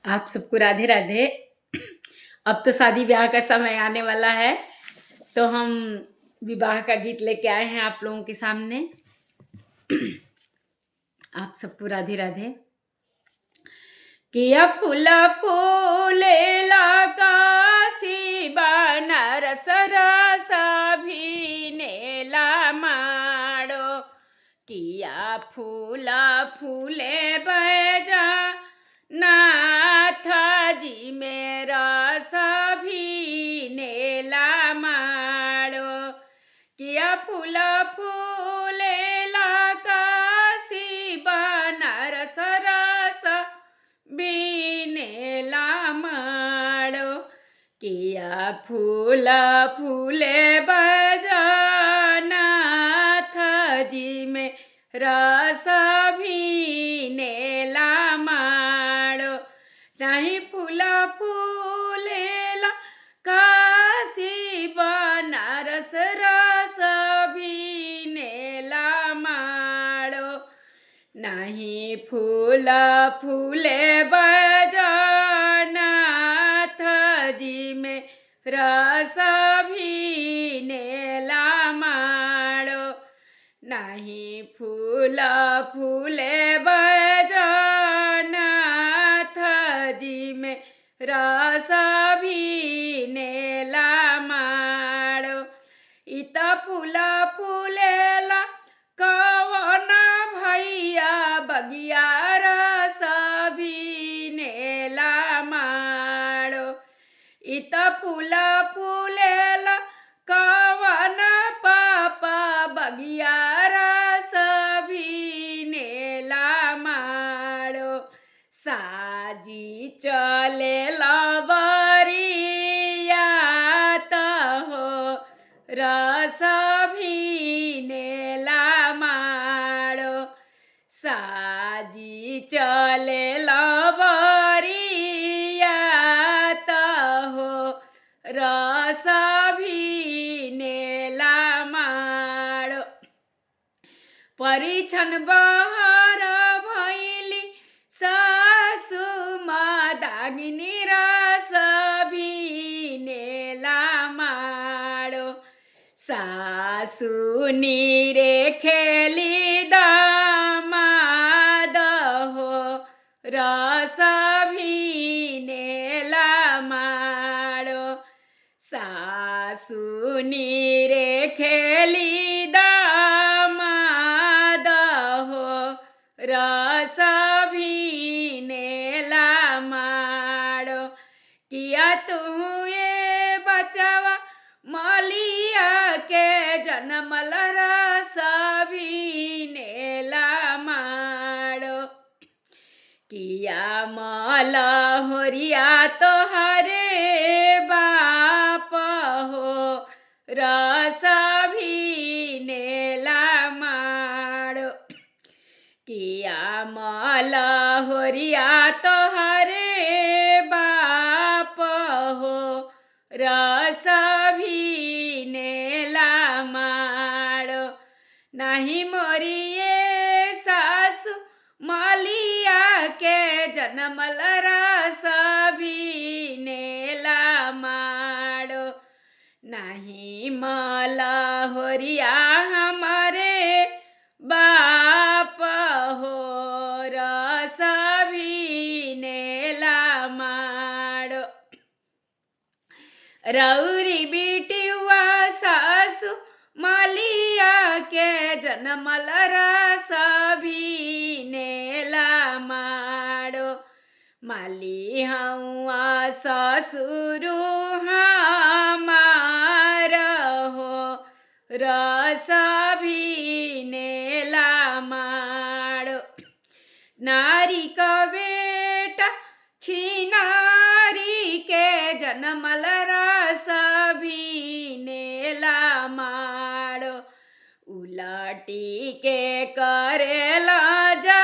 आप सबको राधे राधे। अब तो शादी ब्याह का समय आने वाला है, तो हम विवाह का गीत लेके आए हैं आप लोगों के सामने। आप सबको राधे राधे। किया फूला फूलेला काशी बनारस रस भीनेला माड़ो। किया फूला फूले बैजा नाथ जी मेरा सभी नेला माड़ो। किया फूला फूलेला काशी बनारस रस बीनेला माड़ो। किया फूला फूले बजनाथ जी में रस भीनेला माड़ो। नहीं फूला फूलेला काशी बनारस रस भीनेला माड़ो। नहीं फूला फूले बजनाथ जी में रस भीनेला माड़ो। नहीं फूला फूले बजनाथ जी में रस भीनेला माड़ो। इता फूला फूलेला कवन भैया बगिया रस भीनेला माड़ो। इता फूला फूलेला कवन पापा बगिया रस भीनेला माड़ो। साजी चले लबरिया हो रस भीनेला माड़ो। साजी चले लबरिया हो रस भीनेला माड़ो। परिछन बहर भैली सासु मदागिनी रस भीनेला माड़ो। सासु नीरे खेली दामाद हो रस भीनेला माड़ो। सासु नीरे खेली दामाद हो रस भीनेला माड़ो। किया तू ये बचवा मलिया के जनमल रस भीनेला माड़ो। किया मलहोरिया तोहरे बाप हो रस भीनेला माड़ो। किया मलहोरिया तोहरे बाप हो रस भीनेला माड़ो। नहीं मोरिए सासु मलिया के जनमल रस भीनेला माड़ो। नहीं मलहोरिया हमारे बाप हो रस भीनेला माड़ो। रौरी बिटिया सासु मलिया के जनमल रस भीनेला माड़ो। माली हवा ससुरु हमार हो रस भीनेला माड़ो। नारी का बेटा छिनारी के जनमल रस भीनेला माड़ो। उलटी के करेला जा